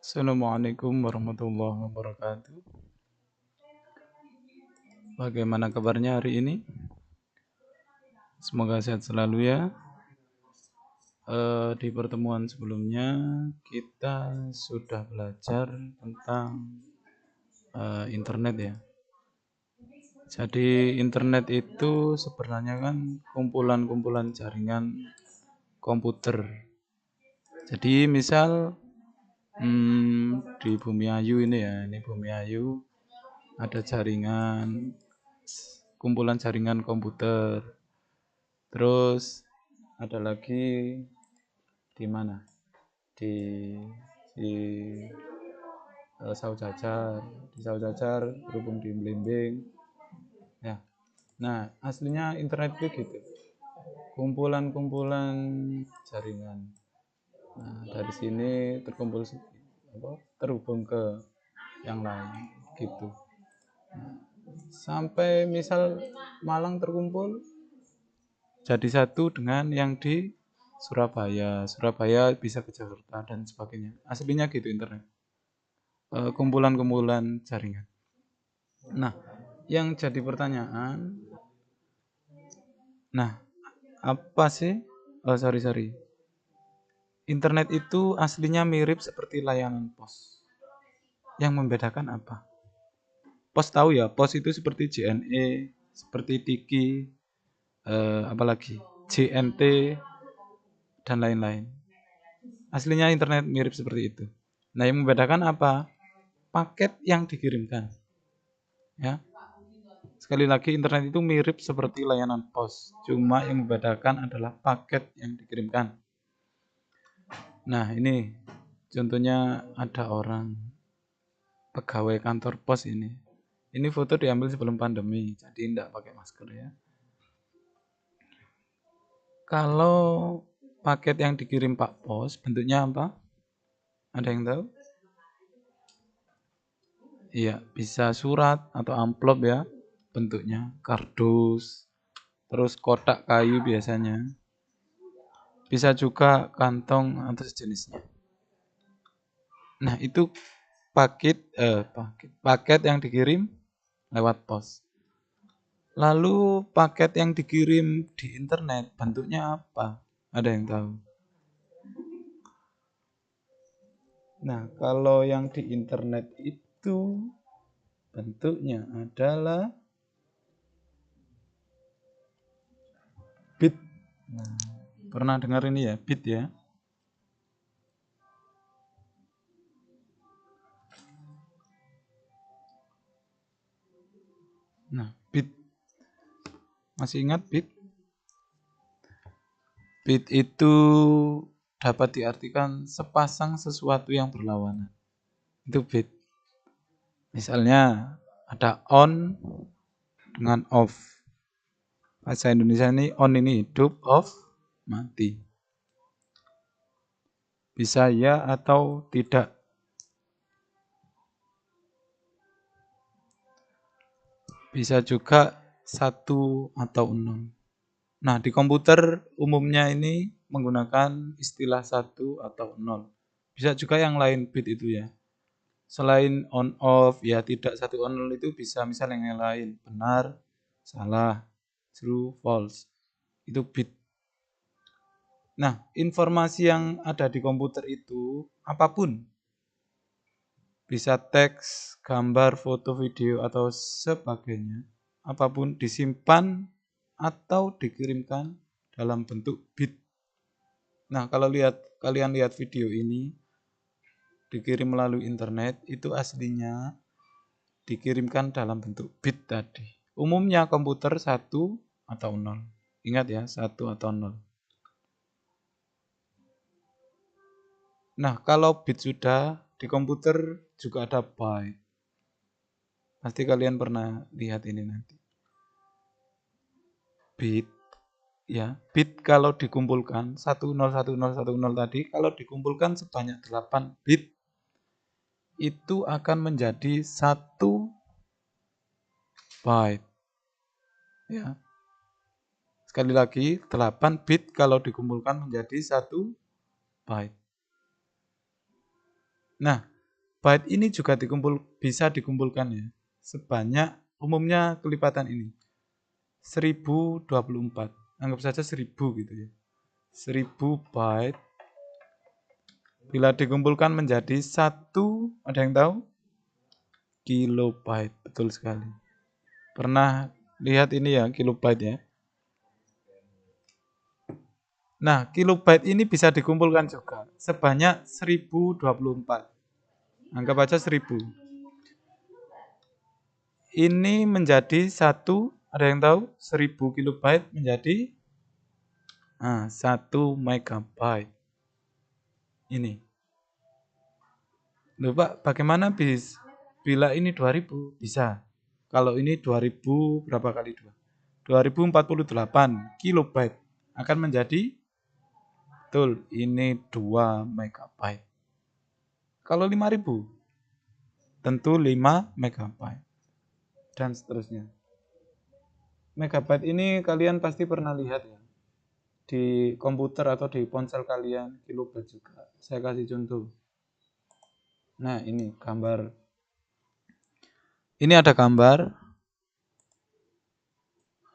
Assalamualaikum warahmatullahi wabarakatuh. Bagaimana kabarnya hari ini? Semoga sehat selalu ya. Di pertemuan sebelumnya kita sudah belajar tentang internet ya. Jadi internet itu sebenarnya kan kumpulan-kumpulan jaringan komputer. Jadi misal di Bumi Ayu ini ya, ini Bumi Ayu ada jaringan kumpulan jaringan komputer. Terus ada lagi di mana? Di di Saujajar, di Saujajar berhubung di Blimbing. Ya. Nah, aslinya internet itu gitu. Kumpulan-kumpulan jaringan. Nah, dari sini terhubung ke yang lain gitu. Nah, sampai misal Malang terkumpul jadi satu dengan yang di Surabaya. Surabaya bisa ke Jakarta dan sebagainya. Aslinya gitu internet. Kumpulan-kumpulan jaringan. Nah, yang jadi pertanyaan, nah apa sih? Oh, sorry. Internet itu aslinya mirip seperti layanan pos. Yang membedakan apa? Pos tahu ya, pos itu seperti JNE, seperti Tiki, apalagi JNT dan lain-lain. Aslinya internet mirip seperti itu. Nah, yang membedakan apa? Paket yang dikirimkan. Ya. Sekali lagi internet itu mirip seperti layanan pos. Cuma yang membedakan adalah paket yang dikirimkan. Nah, ini contohnya ada orang pegawai kantor pos ini. Ini foto diambil sebelum pandemi, jadi tidak pakai masker ya. Kalau paket yang dikirim Pak Pos bentuknya apa? Ada yang tahu? Iya, bisa surat atau amplop ya bentuknya, kardus, terus kotak kayu biasanya. Bisa juga kantong atau sejenisnya. Nah, itu paket yang dikirim lewat pos. Lalu paket yang dikirim di internet bentuknya apa? Ada yang tahu? Nah, kalau yang di internet itu bentuknya adalah bit. Nah, pernah dengar ini ya, bit ya? Nah, bit. Masih ingat bit? Bit itu dapat diartikan sepasang sesuatu yang berlawanan. Itu bit. Misalnya ada on dengan off. Bahasa Indonesia ini on ini hidup, off mati. Bisa ya atau tidak. Bisa juga 1 atau 0. Nah, di komputer umumnya ini menggunakan istilah 1 atau 0. Bisa juga yang lain bit itu ya. Selain on off ya tidak 1 0 itu bisa misal yang lain benar, salah, true, false. Itu bit. Nah, informasi yang ada di komputer itu apapun. Bisa teks, gambar, foto, video atau sebagainya. Apapun disimpan atau dikirimkan dalam bentuk bit. Nah, kalau kalian lihat video ini dikirim melalui internet itu aslinya dikirimkan dalam bentuk bit tadi. Umumnya komputer 1 atau 0. Ingat ya, 1 atau 0. Nah, kalau bit sudah di komputer juga ada byte. Pasti kalian pernah lihat ini nanti. Bit ya, bit kalau dikumpulkan 101010 tadi kalau dikumpulkan sebanyak 8 bit itu akan menjadi 1 byte. Ya. Sekali lagi, 8 bit kalau dikumpulkan menjadi 1 byte. Nah, byte ini juga bisa dikumpulkan ya. Sebanyak umumnya kelipatan ini. 1024. Anggap saja 1000 gitu ya. 1000 byte bila dikumpulkan menjadi 1, ada yang tahu? Kilobyte, betul sekali. Pernah lihat ini ya, kilobyte ya. Nah, kilobyte ini bisa dikumpulkan juga sebanyak 1024. Anggap aja 1000. Ini menjadi 1, ada yang tahu? 1000 kilobyte menjadi 1 megabyte. Ini. Loh Pak, bagaimana bila ini 2000? Bisa. Kalau ini 2000 berapa kali 2? 2048 kilobyte akan menjadi, betul, ini 2 megabyte. Kalau 5000, tentu 5 megabyte. Dan seterusnya. Megabyte ini kalian pasti pernah lihat ya. Di komputer atau di ponsel kalian, kilobyte juga. Saya kasih contoh. Nah, ini gambar. Ini ada gambar.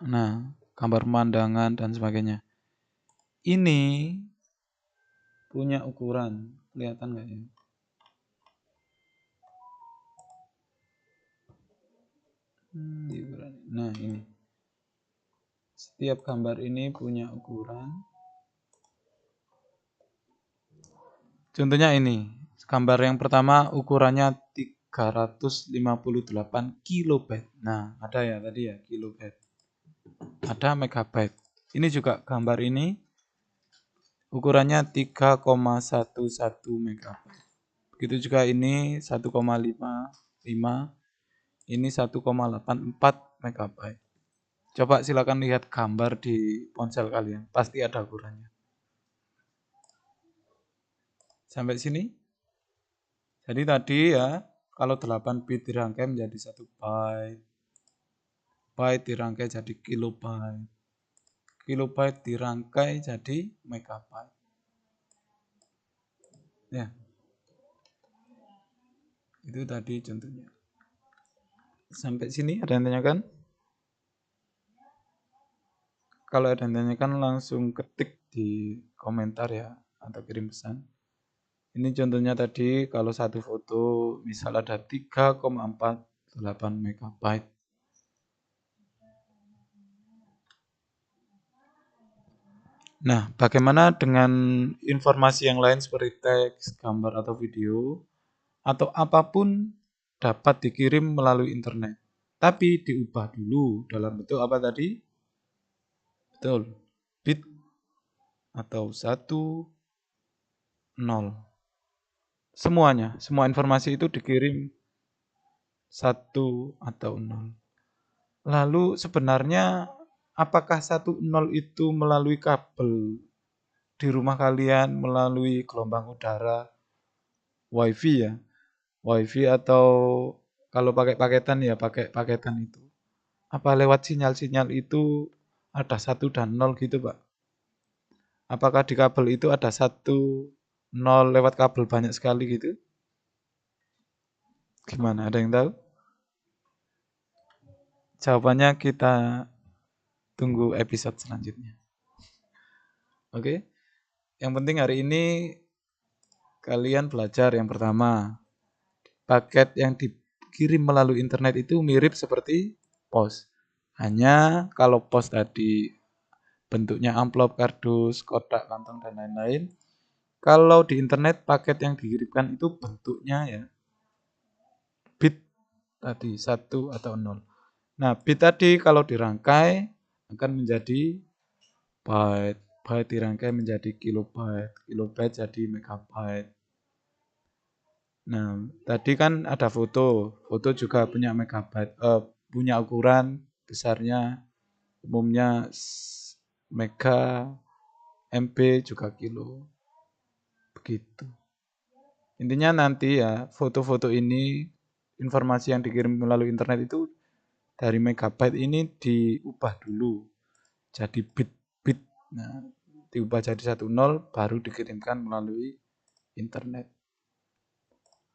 Nah, gambar pemandangan dan sebagainya. Ini punya ukuran. Kelihatan nggak ya? Nah, ini. Setiap gambar ini punya ukuran. Contohnya ini. Gambar yang pertama ukurannya 358 kilobyte. Nah, ada ya tadi ya, kilobyte. Ada megabyte. Ini juga gambar ini ukurannya 3,11 megabyte. Begitu juga ini 1,55, ini 1,84 megabyte. Coba silakan lihat gambar di ponsel kalian, pasti ada ukurannya. Sampai sini? Jadi tadi ya, kalau 8 bit dirangkai menjadi 1 byte. Byte dirangkai jadi kilobyte. Kilobyte dirangkai jadi megabyte. Ya. Itu tadi contohnya. Sampai sini ada yang tanyakan? Kalau ada yang tanyakan langsung ketik di komentar ya, atau kirim pesan. Ini contohnya tadi kalau satu foto misal ada 3,48 megabyte. Nah, bagaimana dengan informasi yang lain seperti teks, gambar atau video, atau apapun dapat dikirim melalui internet. Tapi diubah dulu dalam bentuk apa tadi? Betul, bit atau 1, 0. Semuanya, semua informasi itu dikirim 1 atau 0. Lalu sebenarnya apakah 1, 0 itu melalui kabel di rumah kalian, melalui gelombang udara, wifi ya? Wifi atau kalau pakai paketan ya pakai paketan itu. Apa lewat sinyal-sinyal itu ada 1 dan 0 gitu Pak? Apakah di kabel itu ada 1, 0 lewat kabel banyak sekali gitu? Gimana? Ada yang tahu? Jawabannya kita tunggu episode selanjutnya. Oke? Yang penting hari ini kalian belajar yang pertama. Paket yang dikirim melalui internet itu mirip seperti pos. Hanya kalau pos tadi bentuknya amplop, kardus, kotak, kantong, dan lain-lain. Kalau di internet paket yang dikirimkan itu bentuknya ya bit tadi 1 atau 0. Nah, bit tadi kalau dirangkai akan menjadi byte. Byte dirangkai menjadi kilobyte. Kilobyte jadi megabyte. Nah, tadi kan ada foto. Foto juga punya megabyte, punya ukuran besarnya umumnya mega, MB juga kilo. Begitu. Intinya nanti ya, foto-foto ini, informasi yang dikirim melalui internet itu dari megabyte ini diubah dulu jadi bit-bit. Nah, diubah jadi 1, 0 baru dikirimkan melalui internet.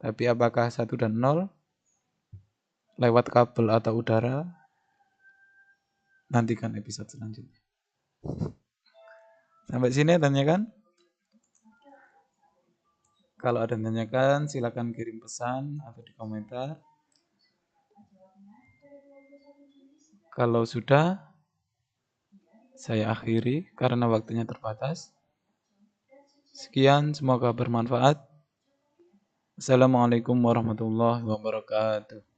Tapi apakah 1 dan 0 lewat kabel atau udara? Nantikan episode selanjutnya. Sampai sini tanyakan? Kalau ada yang tanyakan, silakan kirim pesan atau di komentar. Kalau sudah, saya akhiri karena waktunya terbatas. Sekian, semoga bermanfaat. Assalamualaikum warahmatullahi wabarakatuh.